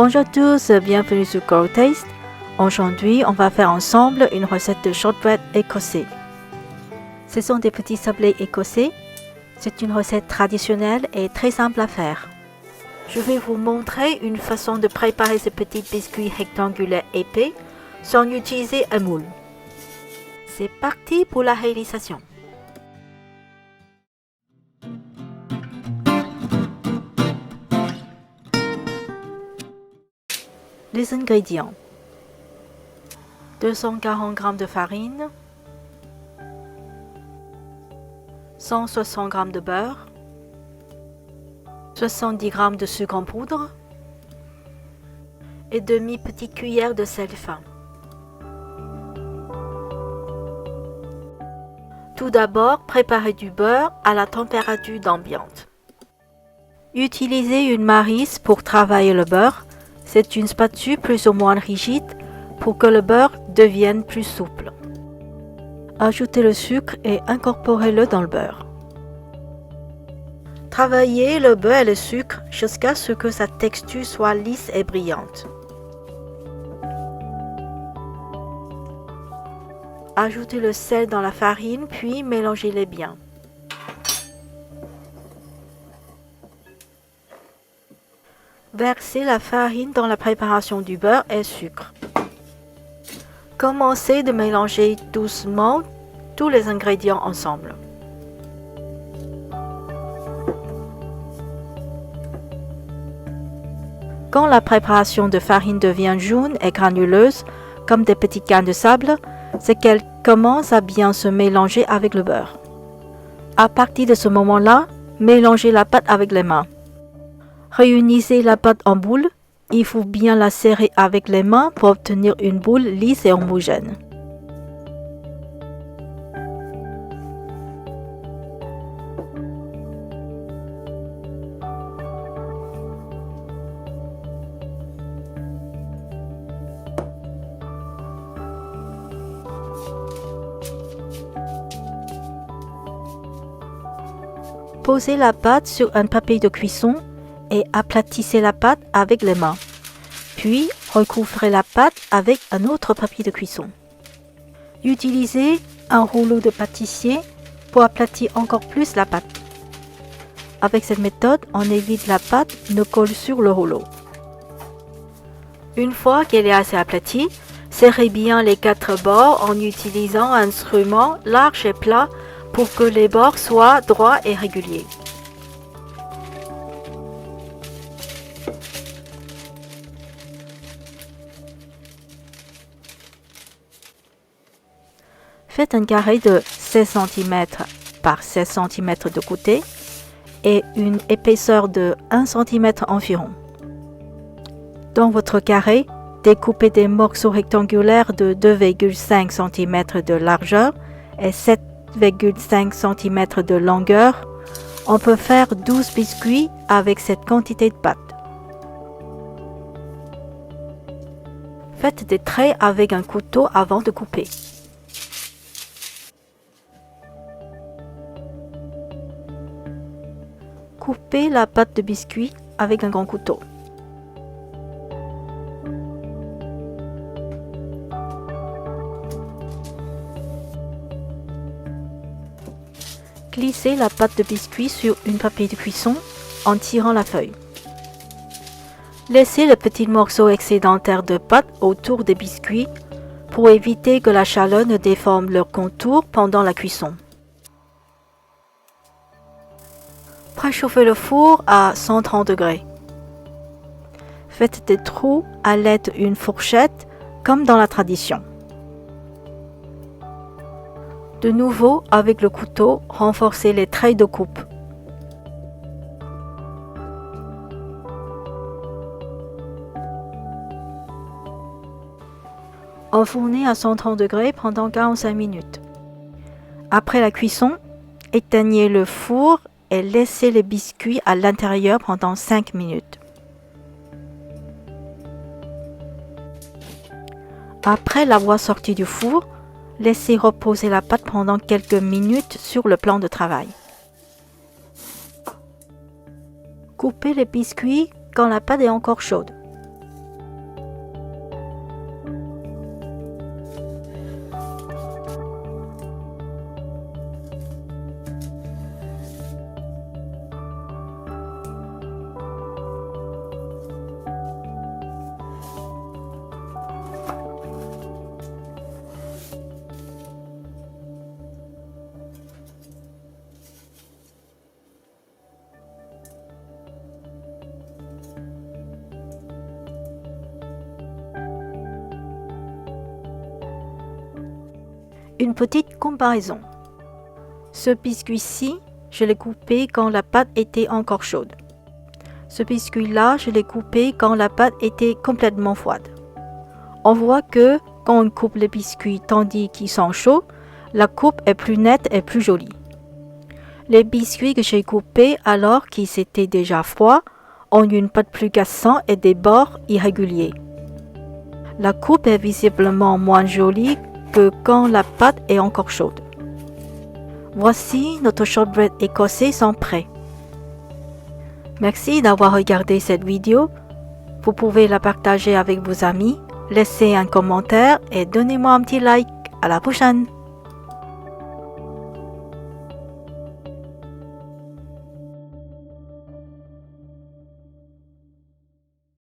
Bonjour à tous, bienvenue sur Grow Taste. Aujourd'hui, on va faire ensemble une recette de shortbread écossais. Ce sont des petits sablés écossais. C'est une recette traditionnelle et très simple à faire. Je vais vous montrer une façon de préparer ces petits biscuits rectangulaires épais sans utiliser un moule. C'est parti pour la réalisation. Les ingrédients: 240 g de farine, 160 g de beurre, 70 g de sucre en poudre et demi petite cuillère de sel fin. Tout d'abord, préparez du beurre à la température ambiante. Utilisez une maryse pour travailler le beurre. C'est une spatule plus ou moins rigide pour que le beurre devienne plus souple. Ajoutez le sucre et incorporez-le dans le beurre. Travaillez le beurre et le sucre jusqu'à ce que sa texture soit lisse et brillante. Ajoutez le sel dans la farine puis mélangez-les bien. Versez la farine dans la préparation du beurre et sucre. Commencez de mélanger doucement tous les ingrédients ensemble. Quand la préparation de farine devient jaune et granuleuse, comme des petits grains de sable, c'est qu'elle commence à bien se mélanger avec le beurre. À partir de ce moment-là, mélangez la pâte avec les mains. Réunissez la pâte en boule. Il faut bien la serrer avec les mains pour obtenir une boule lisse et homogène. Posez la pâte sur un papier de cuisson et aplatissez la pâte avec les mains. Puis, recouvrez la pâte avec un autre papier de cuisson. Utilisez un rouleau de pâtissier pour aplatir encore plus la pâte. Avec cette méthode, on évite que la pâte ne colle sur le rouleau. Une fois qu'elle est assez aplatie, serrez bien les quatre bords en utilisant un instrument large et plat pour que les bords soient droits et réguliers. Faites un carré de 16 cm par 16 cm de côté et une épaisseur de 1 cm environ. Dans votre carré, découpez des morceaux rectangulaires de 2,5 cm de largeur et 7,5 cm de longueur. On peut faire 12 biscuits avec cette quantité de pâte. Faites des traits avec un couteau avant de couper. Coupez la pâte de biscuit avec un grand couteau. Glissez la pâte de biscuit sur une papier de cuisson en tirant la feuille. Laissez le petit morceau excédentaire de pâte autour des biscuits pour éviter que la chaleur ne déforme leur contour pendant la cuisson. Préchauffez le four à 130 degrés. Faites des trous à l'aide d'une fourchette comme dans la tradition. De nouveau, avec le couteau, renforcez les traits de coupe. Enfournez à 130 degrés pendant 45 minutes. Après la cuisson, éteignez le four et laissez les biscuits à l'intérieur pendant 5 minutes. Après l'avoir sorti du four, laissez reposer la pâte pendant quelques minutes sur le plan de travail. Coupez les biscuits quand la pâte est encore chaude. Une petite comparaison. Ce biscuit-ci, je l'ai coupé quand la pâte était encore chaude. Ce biscuit-là, je l'ai coupé quand la pâte était complètement froide. On voit que quand on coupe les biscuits tandis qu'ils sont chauds, la coupe est plus nette et plus jolie. Les biscuits que j'ai coupés alors qu'ils étaient déjà froids ont une pâte plus cassante et des bords irréguliers. La coupe est visiblement moins jolie que quand la pâte est encore chaude. Voici notre shortbread écossais sont prêts. Merci d'avoir regardé cette vidéo. Vous pouvez la partager avec vos amis, laissez un commentaire et donnez-moi un petit like. À la prochaine!